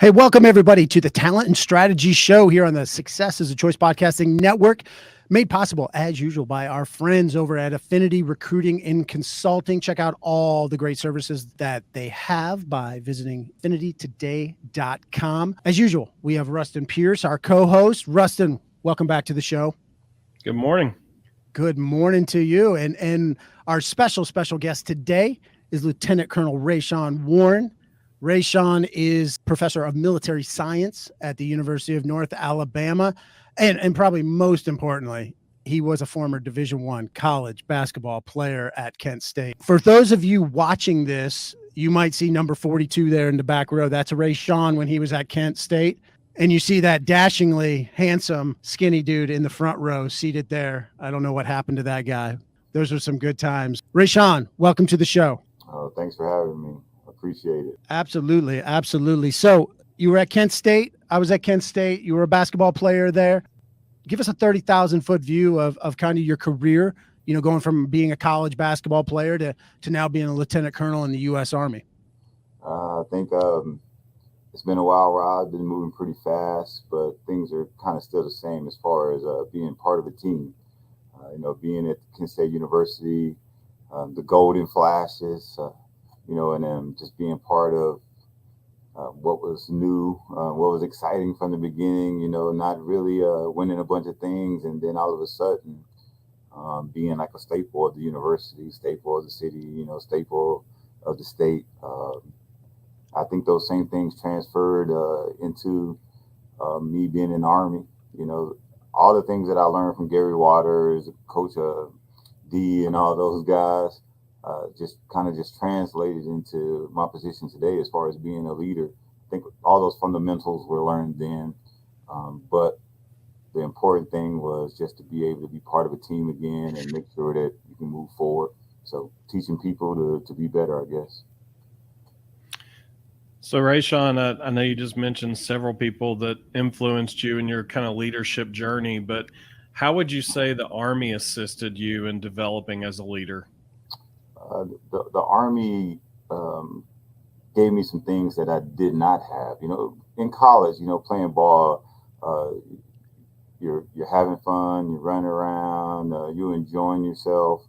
Hey, welcome everybody to the Talent and Strategy Show here on the Success is a Choice Podcasting Network, made possible as usual by our friends over at Affinity Recruiting and Consulting. Check out all the great services that they have by visiting affinitytoday.com. As usual, we have Ruston Pierce, our co-host. Ruston, welcome back to the show. Good morning. Good morning to you. And our special guest today is Lieutenant Colonel RaShaun Warren. RaShaun is professor of military science at the University of North Alabama. And probably most importantly, he was a former Division I college basketball player at Kent State. For those of you watching this, you might see number 42 there in the back row. That's RaShaun when he was at Kent State. And you see that dashingly handsome, skinny dude in the front row seated there. I don't know what happened to that guy. Those were some good times. RaShaun, welcome to the show. Thanks for having me. Appreciate it. Absolutely. So you were at Kent State. I was at Kent State. You were a basketball player there. Give us a 30,000 foot view of kind of your career, you know, going from being a college basketball player to now being a lieutenant colonel in the U.S. Army. I think it's been a wild ride. Been moving pretty fast, but things are kind of still the same as far as being part of a team. Being at Kent State University, the Golden Flashes, and then just being part of what was new, what was exciting from the beginning, not really winning a bunch of things. And then all of a sudden being like a staple of the university, staple of the city, staple of the state. I think those same things transferred into me being in the Army. All the things that I learned from Gary Waters, Coach D and all those guys, just translated into my position today as far as being a leader. I think all those fundamentals were learned then, but the important thing was just to be able to be part of a team again and make sure that you can move forward. So teaching people to be better, I guess. So RaShaun, I know you just mentioned several people that influenced you in your kind of leadership journey, but how would you say the Army assisted you in developing as a leader? The Army gave me some things that I did not have. In college, playing ball, you're having fun, you're running around, you're enjoying yourself.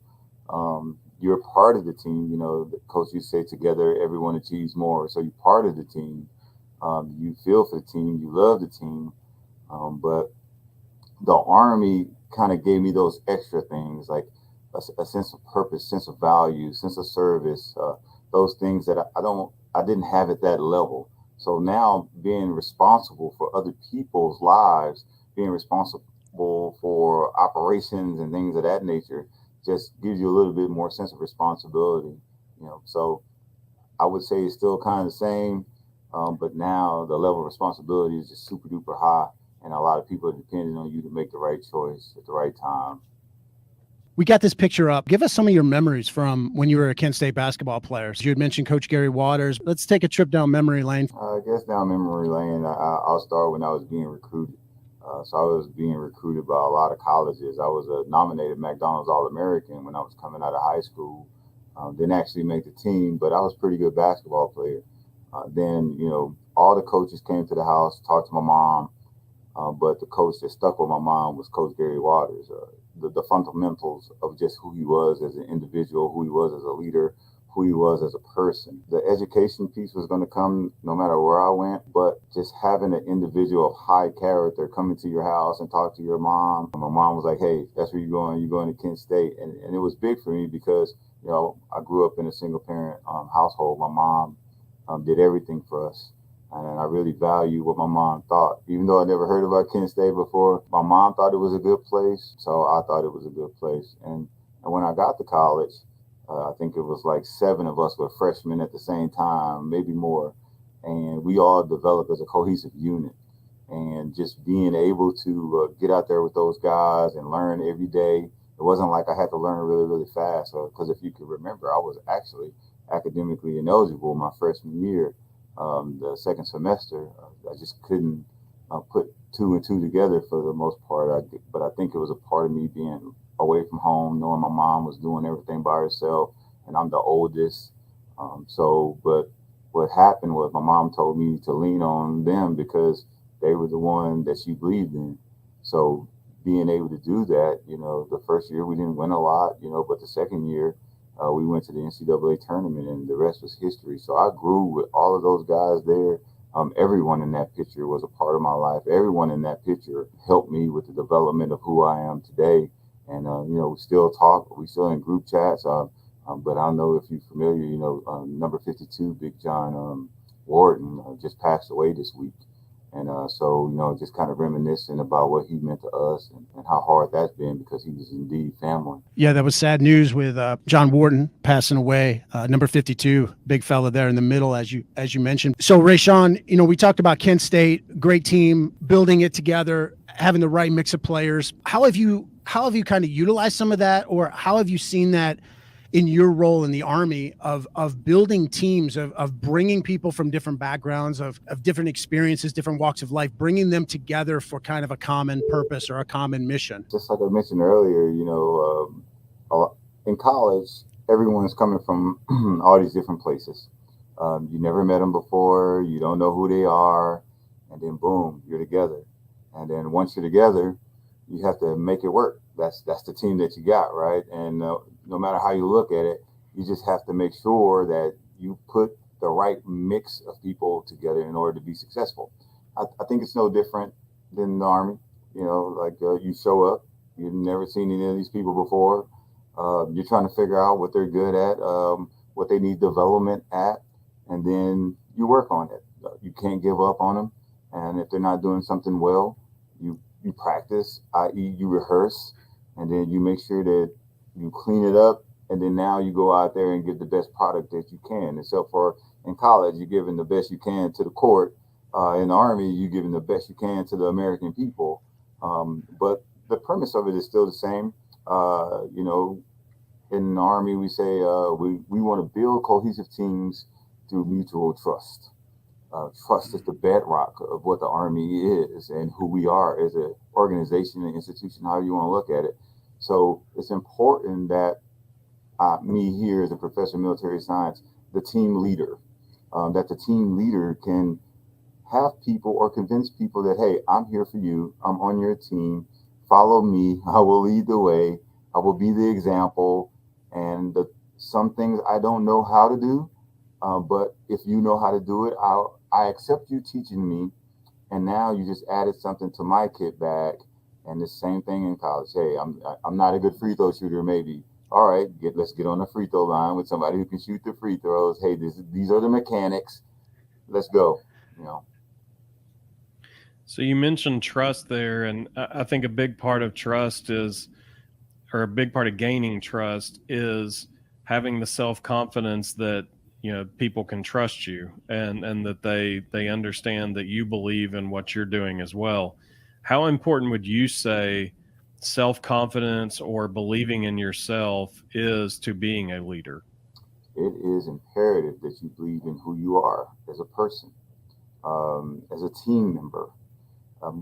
You're part of the team. The coach used to say, together, everyone achieves more. So you're part of the team. You feel for the team. You love the team. But the Army kind of gave me those extra things, like a sense of purpose, sense of value, sense of service, those things that I didn't have at that level. So now being responsible for other people's lives, being responsible for operations and things of that nature, just gives you a little bit more sense of responsibility. So I would say it's still kind of the same, but now the level of responsibility is just super duper high, and a lot of people are depending on you to make the right choice at the right time. We got this picture up. Give us some of your memories from when you were a Kent State basketball player. So you had mentioned Coach Gary Waters. Let's take a trip down memory lane. I guess down memory lane, I'll start when I was being recruited. So I was being recruited by a lot of colleges. I was a nominated McDonald's All-American when I was coming out of high school. Didn't actually make the team, but I was a pretty good basketball player. Then, all the coaches came to the house, talked to my mom, but the coach that stuck with my mom was Coach Gary Waters. The fundamentals of just who he was as an individual, who he was as a leader, who he was as a person. The education piece was going to come no matter where I went, but just having an individual of high character coming to your house and talk to your mom. My mom was like, hey, that's where you're going. You're going to Kent State. And it was big for me because, I grew up in a single parent household. My mom did everything for us. And I really value what my mom thought. Even though I never heard about Kent State before, my mom thought it was a good place. So I thought it was a good place. And when I got to college, I think it was like 7 of us were freshmen at the same time, maybe more. And we all developed as a cohesive unit. And just being able to get out there with those guys and learn every day. It wasn't like I had to learn really, really fast. Because if you could remember, I was actually academically ineligible my freshman year. The second semester, I just couldn't put 2 and 2 together for the most part. But I think it was a part of me being away from home, knowing my mom was doing everything by herself, and I'm the oldest. But what happened was my mom told me to lean on them because they were the one that she believed in. So being able to do that, the first year we didn't win a lot, but the second year we went to the NCAA tournament and the rest was history. So I grew with all of those guys there. Everyone in that picture was a part of my life. Everyone in that picture helped me with the development of who I am today. And, we still talk, we still in group chats. But I don't know if you're familiar, number 52, Big John Warden just passed away this week. And so, just kind of reminiscing about what he meant to us and how hard that's been because he was indeed family. Yeah, that was sad news with John Wharton passing away, number 52, big fella there in the middle, as you mentioned. So, RaShaun, we talked about Kent State, great team, building it together, having the right mix of players. How have you kind of utilized some of that, or how have you seen that in your role in the Army of building teams, of bringing people from different backgrounds, of different experiences, different walks of life, bringing them together for kind of a common purpose or a common mission? Just like I mentioned earlier, in college, everyone's coming from all these different places. You never met them before, you don't know who they are, and then boom, you're together. And then once you're together, you have to make it work. That's the team that you got, right? And no matter how you look at it, you just have to make sure that you put the right mix of people together in order to be successful. I think it's no different than the Army. You show up, you've never seen any of these people before. You're trying to figure out what they're good at, what they need development at, and then you work on it. You can't give up on them. And if they're not doing something well, you practice, i.e. you rehearse, and then you make sure that you clean it up, and then now you go out there and get the best product that you can. Except for in college, you're giving the best you can to the court. In the Army, you're giving the best you can to the American people. But the premise of it is still the same. In the Army, we say we want to build cohesive teams through mutual trust. Trust is the bedrock of what the Army is and who we are as an organization and institution, however you want to look at it. So it's important that me here as a professor of military science, the team leader, that the team leader can have people or convince people that, hey, I'm here for you. I'm on your team. Follow me. I will lead the way. I will be the example. And some things I don't know how to do, but if you know how to do it, I accept you teaching me, and now you just added something to my kit bag. And the same thing in college. Hey, I'm not a good free throw shooter, maybe. All right, let's get on the free throw line with somebody who can shoot the free throws. Hey, these are the mechanics. Let's go. So you mentioned trust there, and I think a big part of trust is, or a big part of gaining trust is having the self-confidence that people can trust you and that they understand that you believe in what you're doing as well. How important would you say self-confidence or believing in yourself is to being a leader? It is imperative that you believe in who you are as a person, as a team member,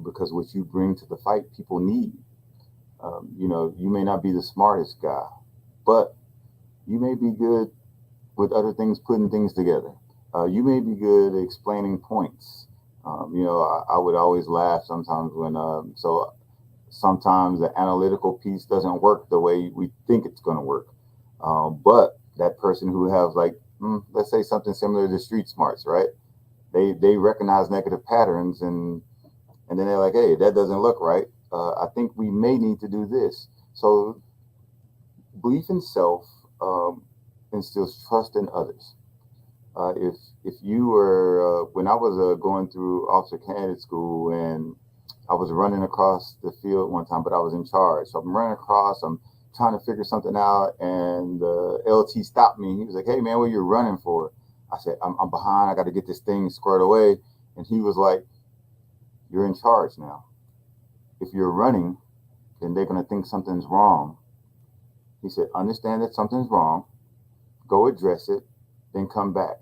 because what you bring to the fight, people need. You may not be the smartest guy, but you may be good with other things, putting things together. You may be good at explaining points. I would always laugh sometimes when, sometimes the analytical piece doesn't work the way we think it's going to work. But that person who has let's say something similar to street smarts, right? They recognize negative patterns and then they're like, hey, that doesn't look right. I think we may need to do this. So belief in self instills trust in others. If you were, when I was going through officer candidate school and I was running across the field one time, but I was in charge. So I'm running across, I'm trying to figure something out, and the LT stopped me. He was like, hey man, what are you running for? I said, I'm behind, I got to get this thing squared away. And he was like, you're in charge now. If you're running, then they're going to think something's wrong. He said, understand that something's wrong, go address it, then come back.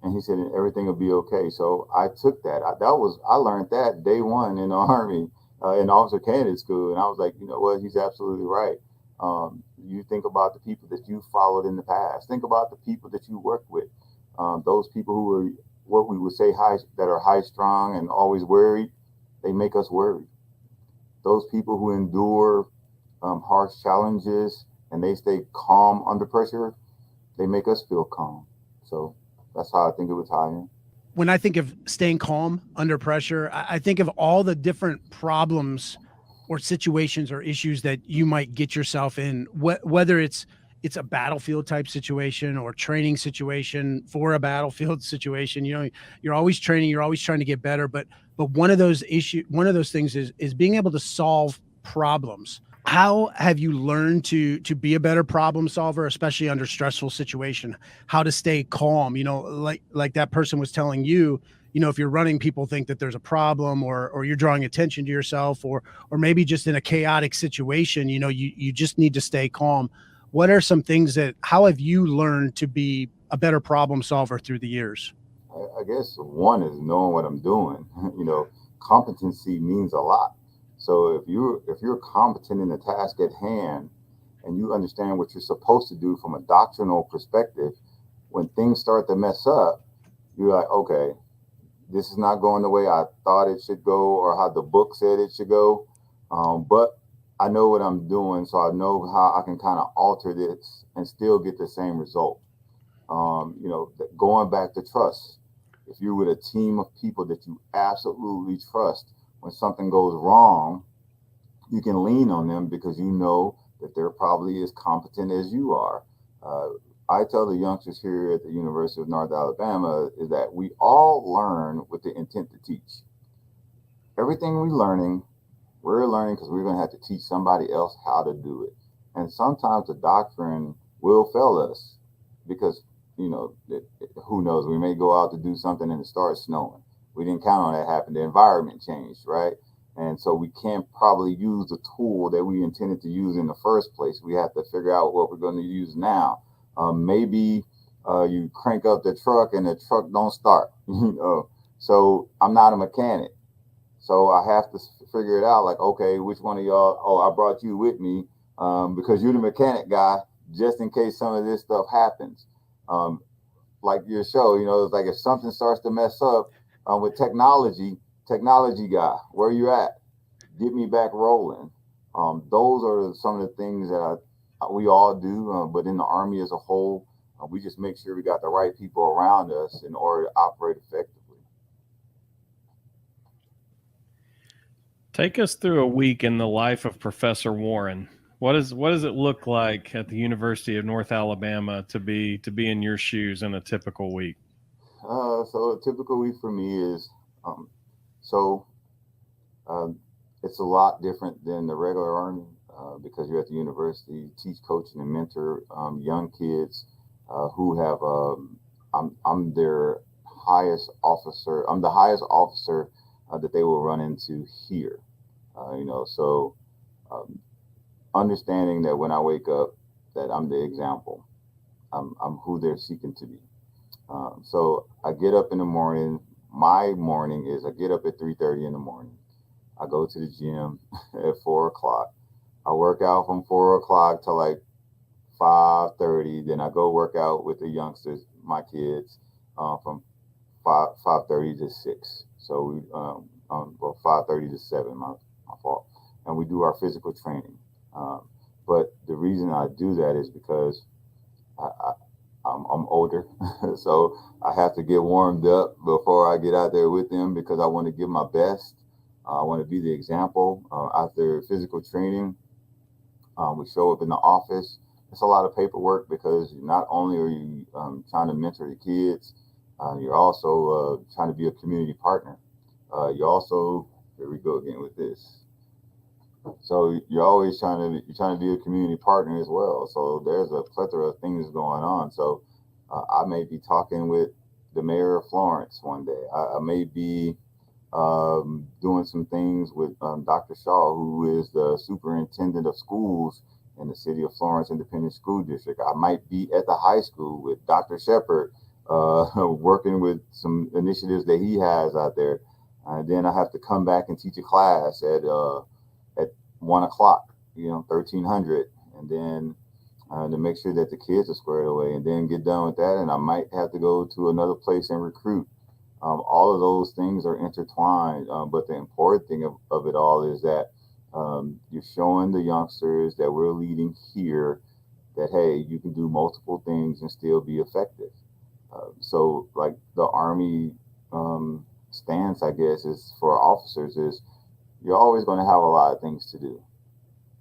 And he said, and everything will be okay. So I took that. I learned that day one in the Army, in officer candidate school. And I was like, you know what? He's absolutely right. You think about the people that you followed in the past. Think about the people that you work with. Those people who are what we would say that are high strung and always worried, they make us worried. Those people who endure harsh challenges and they stay calm under pressure, they make us feel calm. So that's how I think it would tie in. When I think of staying calm under pressure, I think of all the different problems or situations or issues that you might get yourself in, whether it's a battlefield type situation or training situation for a battlefield situation. You know, you're always training, you're always trying to get better, but one of those things is being able to solve problems. How have you learned to be a better problem solver, especially under stressful situation? How to stay calm? You know, like that person was telling you. You know, if you're running, people think that there's a problem, or you're drawing attention to yourself, or maybe just in a chaotic situation. You know, you just need to stay calm. What are some things how have you learned to be a better problem solver through the years? I guess one is knowing what I'm doing. You know, competency means a lot. So if you're competent in the task at hand and you understand what you're supposed to do from a doctrinal perspective, when things start to mess up, you're like, okay, this is not going the way I thought it should go or how the book said it should go. But I know what I'm doing, so I know how I can kind of alter this and still get the same result. You know, going back to trust. If you're with a team of people that you absolutely trust, when something goes wrong, you can lean on them because you know that they're probably as competent as you are. Uh, I tell the youngsters here at the University of North Alabama is that we all learn with the intent to teach. Everything we're learning because we're going to have to teach somebody else how to do it. And sometimes the doctrine will fail us because, you know, who knows, we may go out to do something and it starts snowing. We didn't count on that happening. The environment changed, right? And so we can't probably use the tool that we intended to use in the first place. We have to figure out what we're going to use now. Maybe you crank up the truck and the truck don't start. You know, so I'm not a mechanic. So I have to figure it out. Like, okay, which one of y'all? Oh, I brought you with me because you're the mechanic guy, just in case some of this stuff happens. Like your show, you know, it's like if something starts to mess up with technology guy, where you at? Get me back rolling. Those are some of the things that we all do, but in the Army as a whole, we just make sure we got the right people around us in order to operate effectively. Take us through a week in the life of Professor Warren. What does it look like at the University of North Alabama to be in your shoes in a typical week? So a typical week for me is so it's a lot different than the regular Army because you're at the university, teach, coach, and mentor young kids who have. I'm their highest officer. I'm the highest officer that they will run into here. You know, so understanding that when I wake up, that I'm the example. I'm who they're seeking to be. So I get up in the morning. My morning is I get up at 3:30 in the morning. I go to the gym at 4 o'clock. I work out from 4 o'clock to like 5:30. Then I go work out with the youngsters, my kids, from 5:30 to 6. So we well 5:30 to 7. My fault. And we do our physical training. But the reason I do that is because I'm older, so I have to get warmed up before I get out there with them because I want to give my best. I want to be the example. After physical training, we show up in the office. It's a lot of paperwork because not only are you trying to mentor the kids, you're also trying to be a community partner. You also, here we go again with this. So you're always trying to be a community partner as well. So there's a plethora of things going on. So I may be talking with the mayor of Florence one day. I may be doing some things with Dr. Shaw, who is the superintendent of schools in the city of Florence Independent School District. I might be at the high school with Dr. Shepard, working with some initiatives that he has out there. And then I have to come back and teach a class at 1 o'clock, 1300. And then to make sure that the kids are squared away, and then get done with that. And I might have to go to another place and recruit. All of those things are intertwined. But the important thing of it all is that you're showing the youngsters that we're leading here that, hey, you can do multiple things and still be effective. So like the Army stance, I guess, is for officers is you're always going to have a lot of things to do.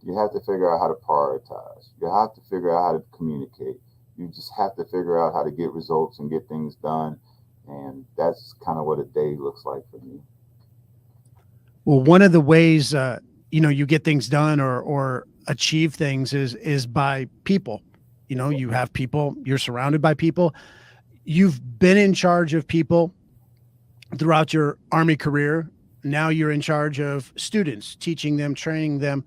You have to figure out how to prioritize. You have to figure out how to communicate. You just have to figure out how to get results and get things done. And that's kind of what a day looks like for me. Well, one of the ways, you get things done or achieve things is by people. You have people, you're surrounded by people. You've been in charge of people throughout your Army career. Now you're in charge of students, teaching them, training them.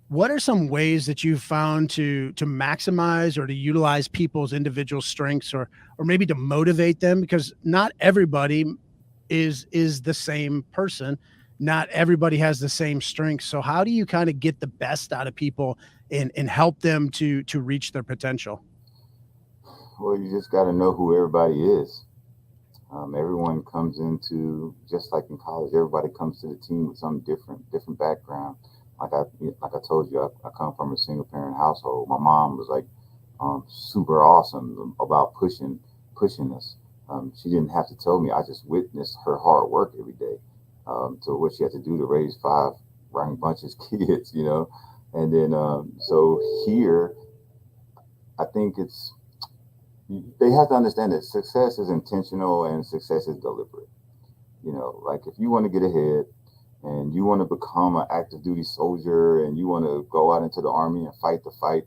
What are some ways that you've found to maximize or to utilize people's individual strengths or maybe to motivate them? Because not everybody is the same person. Not everybody has the same strengths. So how do you kind of get the best out of people and help them to reach their potential? Well, you just got to know who everybody is. Everyone comes into, just like in college, everybody comes to the team with some different background. Like I told you, I come from a single parent household. My mom was like super awesome about pushing us. She didn't have to tell me. I just witnessed her hard work every day. To what she had to do to raise 5 Writing Bunches kids, And then so here, I think they have to understand that success is intentional and success is deliberate. Like if you want to get ahead and you want to become an active duty soldier and you want to go out into the Army and fight the fight,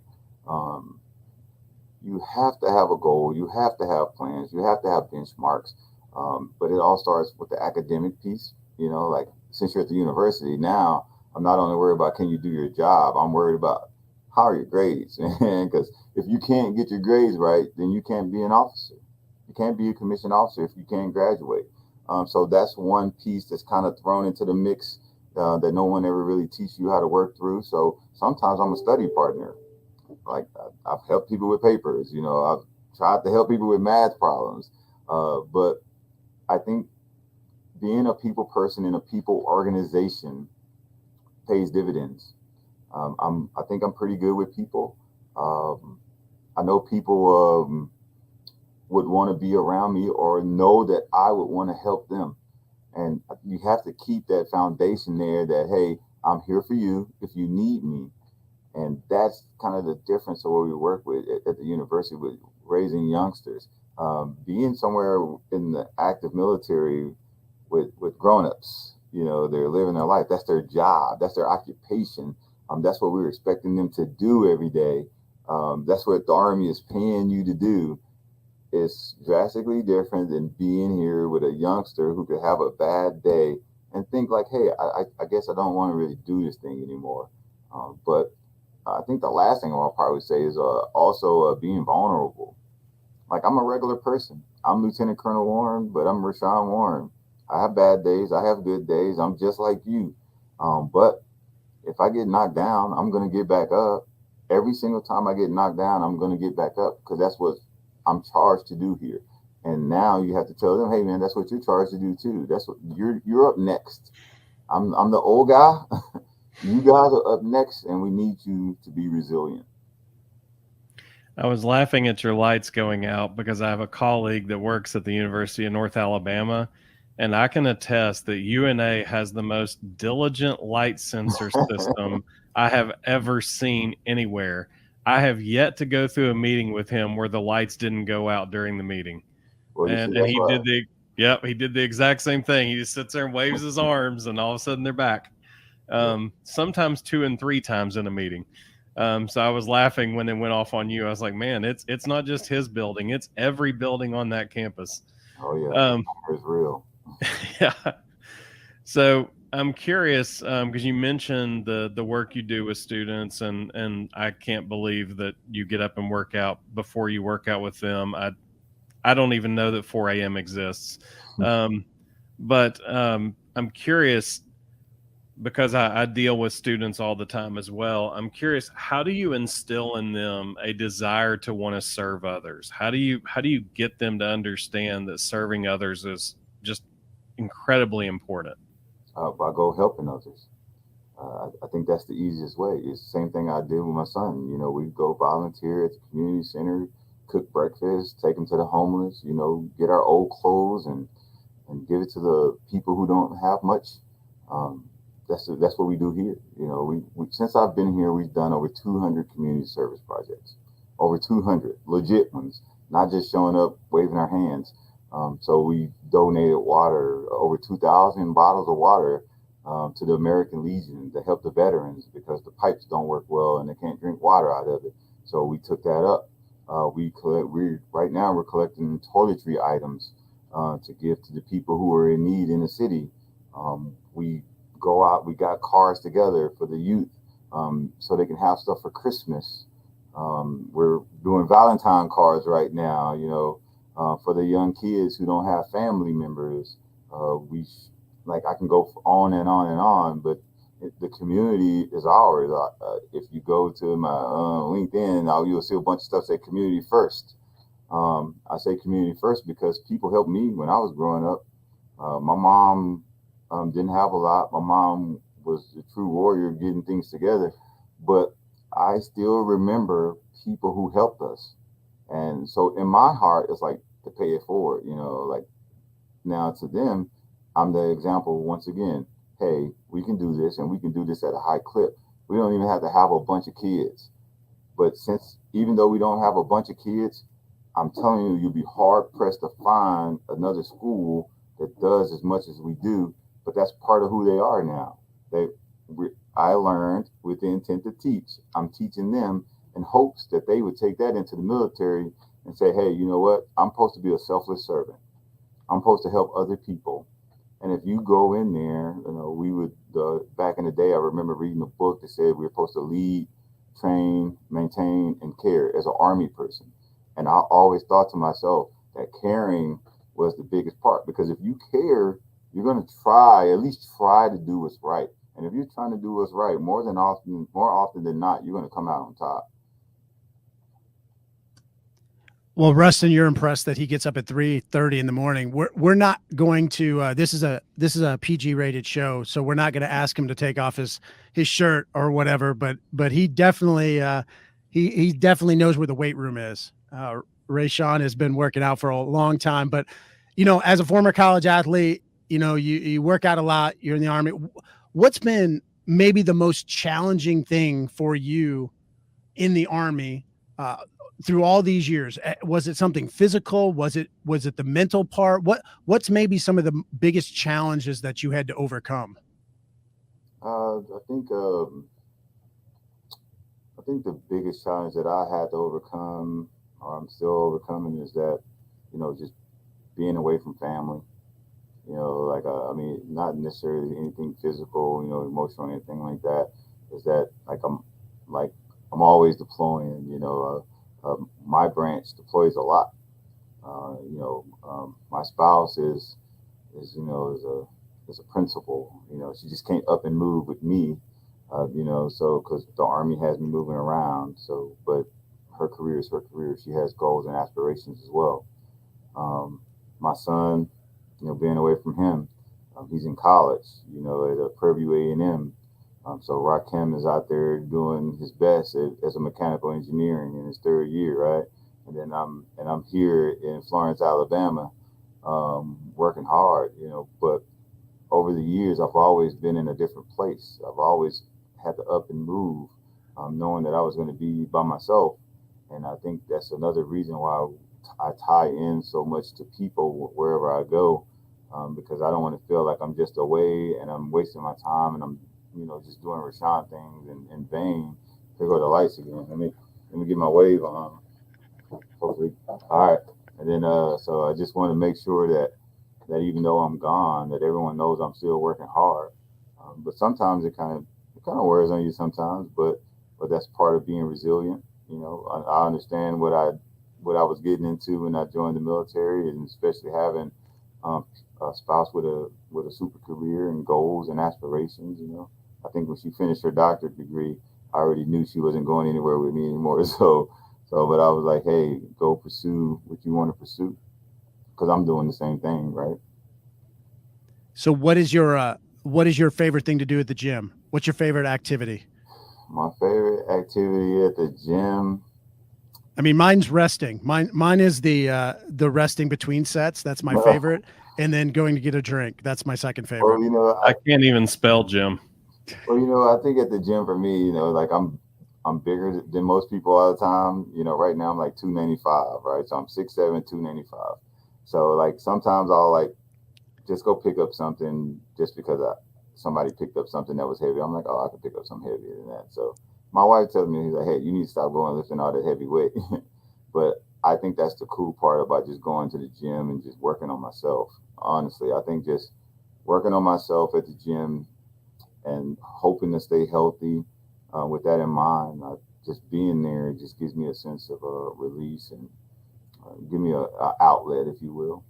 you have to have a goal. You have to have plans. You have to have benchmarks. But it all starts with the academic piece. Like since you're at the university now, I'm not only worried about can you do your job, I'm worried about how are your grades. Because if you can't get your grades right, then you can't be an officer. You can't be a commissioned officer if you can't graduate. So that's one piece that's kind of thrown into the mix that no one ever really teaches you how to work through. So sometimes I'm a study partner. Like I've helped people with papers, I've tried to help people with math problems. But I think being a people person in a people organization pays dividends. I think I'm pretty good with people. I know people would want to be around me or know that I would want to help them. And you have to keep that foundation there that, hey, I'm here for you if you need me. And that's kind of the difference of what we work with at the university with raising youngsters. Being somewhere in the active military with grown-ups, they're living their life. That's their job. That's their occupation. That's what we're expecting them to do every day. That's what the Army is paying you to do. It's drastically different than being here with a youngster who could have a bad day and think like, hey, I guess I don't want to really do this thing anymore. But I think the last thing I'll probably say is also being vulnerable. Like I'm a regular person. I'm Lieutenant Colonel Warren, but I'm RaShaun Warren. I have bad days. I have good days. I'm just like you. But if I get knocked down, I'm going to get back up. Every single time I get knocked down, I'm going to get back up because that's what I'm charged to do here. And now you have to tell them, hey man, that's what you're charged to do too. That's what you're up next. I'm the old guy. You guys are up next, and we need you to be resilient. I was laughing at your lights going out because I have a colleague that works at the University of North Alabama, and I can attest that UNA has the most diligent light sensor system I have ever seen anywhere. I have yet to go through a meeting with him where the lights didn't go out during the meeting. Well, And he did the exact same thing. He just sits there and waves his arms, and all of a sudden they're back. Sometimes 2 and 3 times in a meeting. So I was laughing when it went off on you. I was like, man, it's not just his building. It's every building on that campus. Oh yeah. It's real. Yeah. So I'm curious, because you mentioned the work you do with students, and I can't believe that you get up and work out before you work out with them. I don't even know that 4 a.m. exists. But I'm curious, because I deal with students all the time as well. I'm curious, how do you instill in them a desire to want to serve others? How do you get them to understand that serving others is just incredibly important? By go helping others. I think that's the easiest way. It's the same thing I did with my son. You know, we go volunteer at the community center, cook breakfast, take them to the homeless. You know, get our old clothes and give it to the people who don't have much. Um, that's what we do here. You know, we since I've been here, we've done over 200 community service projects, over 200 legit ones, not just showing up waving our hands. So we donated water, over 2,000 bottles of water to the American Legion to help the veterans because the pipes don't work well and they can't drink water out of it. So we took that up. We right now we're collecting toiletry items to give to the people who are in need in the city. We go out. We got cars together for the youth so they can have stuff for Christmas. We're doing Valentine cards right now. You know, for the young kids who don't have family members. Like I can go on and on and on, but the community is ours. If you go to my LinkedIn, you'll see a bunch of stuff say community first. I say community first because people helped me when I was growing up. My mom didn't have a lot. My mom was a true warrior getting things together, but I still remember people who helped us. And so in my heart, it's like to pay it forward, you know, like now to them, I'm the example once again. Hey, we can do this and we can do this at a high clip. We don't even have to have a bunch of kids. But since even though we don't have a bunch of kids, I'm telling you, you'll be hard pressed to find another school that does as much as we do. But that's part of who they are now. I learned with the intent to teach. I'm teaching them in hopes that they would take that into the military and say, hey, you know what? I'm supposed to be a selfless servant. I'm supposed to help other people. And if you go in there, you know, we would, back in the day, I remember reading a book that said we were supposed to lead, train, maintain, and care as an Army person. And I always thought to myself that caring was the biggest part, because if you care, you're going to at least try to do what's right. And if you're trying to do what's right, more often than not, you're going to come out on top. Well, Ruston, you're impressed that he gets up at 3:30 in the morning. We're not going to. This is a PG rated show, so we're not going to ask him to take off his shirt or whatever. But he definitely he definitely knows where the weight room is. RaShaun has been working out for a long time, but you know, as a former college athlete, you know, you work out a lot. You're in the Army. What's been maybe the most challenging thing for you in the Army? Through all these years, was it something physical? Was it the mental part? What's maybe some of the biggest challenges that you had to overcome? I think the biggest challenge that I had to overcome, or I'm still overcoming, is that, you know, just being away from family. You know, like I mean, not necessarily anything physical, you know, emotional, anything like that. Is that I'm always deploying. You know. My branch deploys a lot. My spouse is a principal. You know, she just can't up and move with me. So because the Army has me moving around. So, but her career is her career. She has goals and aspirations as well. My son, you know, being away from him, he's in college. You know, at Purdue A&M. So Rakim is out there doing his best as a mechanical engineering in his third year, right? And then I'm here in Florence, Alabama, working hard, you know. But over the years, I've always been in a different place. I've always had to up and move, knowing that I was going to be by myself. And I think that's another reason why I tie in so much to people wherever I go, because I don't want to feel like I'm just away and I'm wasting my time and I'm, you know, just doing RaShaun things in vain. Here go the lights again. Let me get my wave on. Hopefully. All right. And then so I just want to make sure that even though I'm gone, that everyone knows I'm still working hard. But sometimes it kind of wears on you sometimes, but that's part of being resilient. You know, I understand what I was getting into when I joined the military, and especially having spouse with a super career and goals and aspirations. I think when she finished her doctorate degree, I already knew she wasn't going anywhere with me anymore. But I was like, hey, go pursue what you want to pursue, because I'm doing the same thing, right? So what is your favorite thing to do at the gym? What's your favorite activity? My favorite activity at the gym. I mean, mine's resting. Mine is the resting between sets. That's my favorite. And then going to get a drink. That's my second favorite. Well, I can't even spell gym. Well, I think at the gym for me, like I'm bigger than most people all the time. Right now I'm like 295, right? So I'm 6'7", 295. So like sometimes I'll like just go pick up something just because somebody picked up something that was heavy. I'm like, oh, I could pick up something heavier than that. So my wife tells me, he's like, hey, you need to stop going lifting all that heavy weight. But I think that's the cool part about just going to the gym and just working on myself. Honestly, I think just working on myself at the gym and hoping to stay healthy with that in mind, just being there just gives me a sense of release and give me a outlet, if you will.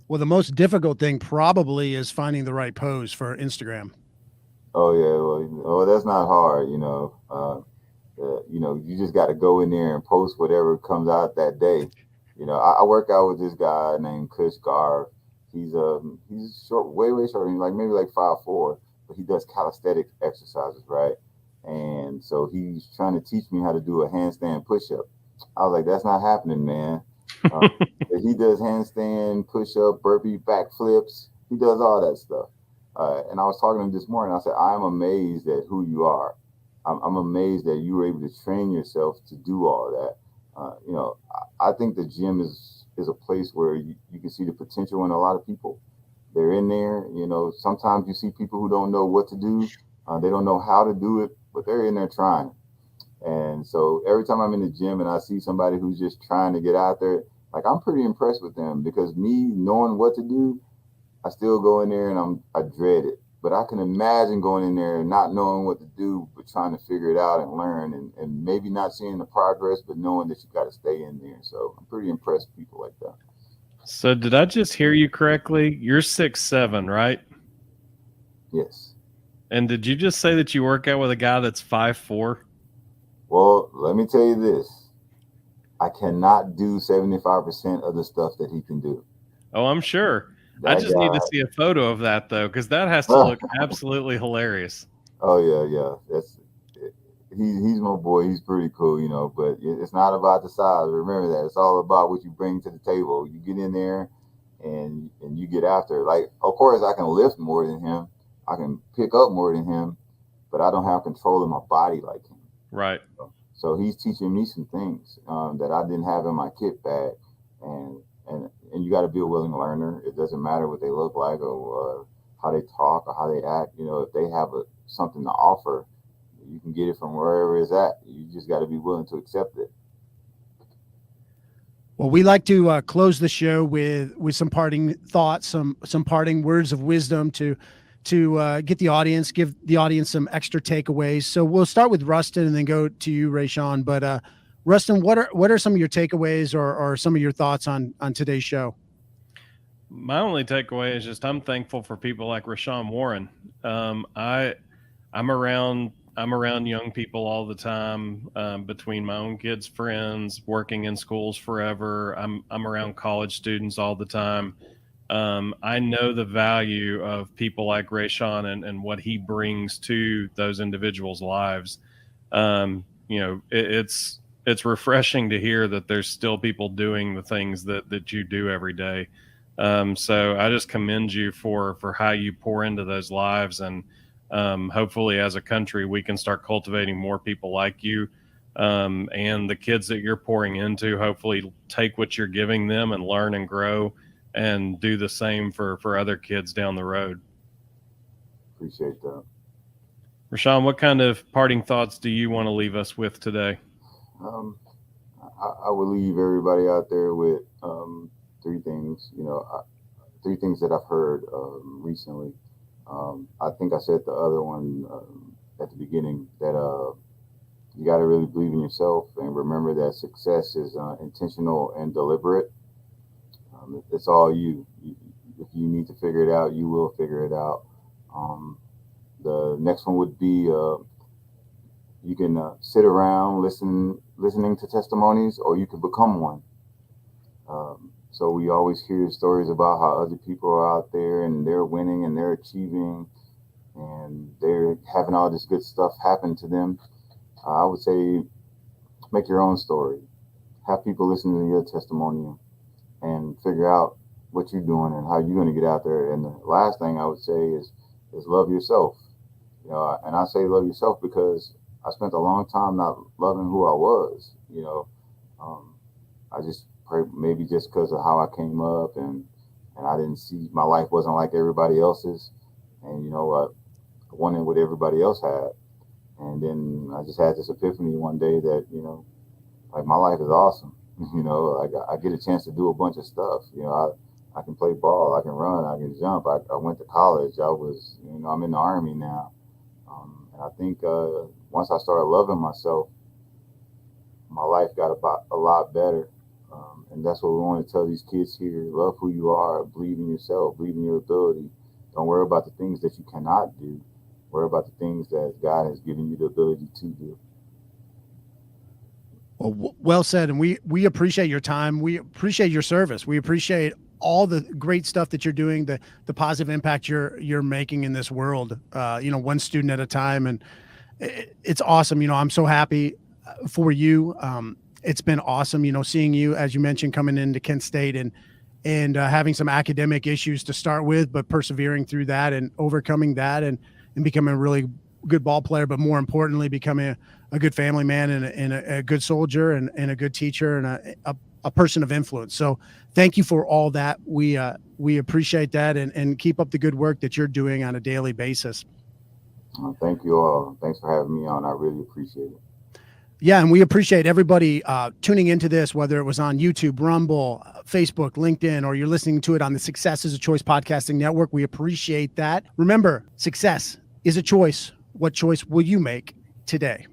Well, the most difficult thing probably is finding the right pose for Instagram. Oh yeah, well, that's not hard, you just got to go in there and post whatever comes out that day. I work out with this guy named Kush Garv. He's short, way shorter. He's like maybe like 5'4", but he does calisthenic exercises, right? And so he's trying to teach me how to do a handstand push-up. I was like, that's not happening, man. He does handstand, push-up, burpee, backflips. He does all that stuff. And I was talking to him this morning. I said, I'm amazed at who you are. I'm amazed that you were able to train yourself to do all that. I think the gym is a place where you can see the potential in a lot of people. They're in there. Sometimes you see people who don't know what to do. They don't know how to do it, but they're in there trying. And so every time I'm in the gym and I see somebody who's just trying to get out there, like I'm pretty impressed with them, because me knowing what to do, I still go in there and I dread it. But I can imagine going in there and not knowing what to do, but trying to figure it out and learn, and maybe not seeing the progress, but knowing that you got to stay in there. So I'm pretty impressed with people like that. So did I just hear you correctly? You're 6'7", right? Yes. And did you just say that you work out with a guy that's 5'4"? Well, let me tell you this. I cannot do 75% of the stuff that he can do. Oh, I'm sure. I That just need to see a photo of that, though, because that has to look absolutely hilarious. Oh yeah. He's my boy. He's pretty cool, but it's not about the size. Remember that. It's all about what you bring to the table. You get in there and you get after it. Like, of course, I can lift more than him. I can pick up more than him, but I don't have control of my body like him. Right. So he's teaching me some things that I didn't have in my kit bag, and you got to be a willing learner. It doesn't matter what they look like or how they talk or how they act. If they have something to offer, you can get it from wherever it's at. You just got to be willing to accept it. Well, we like to close the show with some parting thoughts, some parting words of wisdom to get the audience, give the audience some extra takeaways. So we'll start with Ruston and then go to you, RaShaun. But Ruston, what are some of your takeaways or some of your thoughts on today's show? My only takeaway is just I'm thankful for people like RaShaun Warren. I'm around young people all the time, between my own kids' friends, working in schools forever. I'm around college students all the time. I know the value of people like RaShaun and what he brings to those individuals' lives. It's refreshing to hear that there's still people doing the things that you do every day. So I just commend you for how you pour into those lives, and hopefully as a country we can start cultivating more people like you, and the kids that you're pouring into hopefully take what you're giving them and learn and grow and do the same for other kids down the road. Appreciate that. RaShaun, what kind of parting thoughts do you want to leave us with today? I will leave everybody out there with three things. Three things that I've heard recently. I think I said the other one at the beginning, that you got to really believe in yourself and remember that success is intentional and deliberate. It's all you. If you need to figure it out, you will figure it out. The next one would be you can sit around listening to testimonies, or you can become one. So we always hear stories about how other people are out there and they're winning and they're achieving and they're having all this good stuff happen to them. I would say make your own story. Have people listen to your testimony and figure out what you're doing and how you're going to get out there. And the last thing I would say is love yourself. And I say love yourself because I spent a long time not loving who I was. I just maybe just because of how I came up and I didn't see my life wasn't like everybody else's, and I wanted what everybody else had, and then I just had this epiphany one day that like my life is awesome. I get a chance to do a bunch of stuff. I can play ball, I can run, I can jump. I went to college. I'm in the Army now, and I think once I started loving myself, my life got a lot better. And that's what we want to tell these kids here. Love who you are. Believe in yourself. Believe in your ability. Don't worry about the things that you cannot do. Worry about the things that God has given you the ability to do. Well said. And we appreciate your time. We appreciate your service. We appreciate all the great stuff that you're doing, the positive impact you're making in this world, one student at a time. And it's awesome. I'm so happy for you. It's been awesome, seeing you, as you mentioned, coming into Kent State and having some academic issues to start with, but persevering through that and overcoming that and becoming a really good ball player, but more importantly, becoming a good family man and a good soldier and a good teacher and a person of influence. So thank you for all that. We appreciate that and keep up the good work that you're doing on a daily basis. Thank you all. Thanks for having me on. I really appreciate it. Yeah, and we appreciate everybody tuning into this, whether it was on YouTube, Rumble, Facebook, LinkedIn, or you're listening to it on the Success is a Choice Podcasting Network. We appreciate that. Remember, success is a choice. What choice will you make today?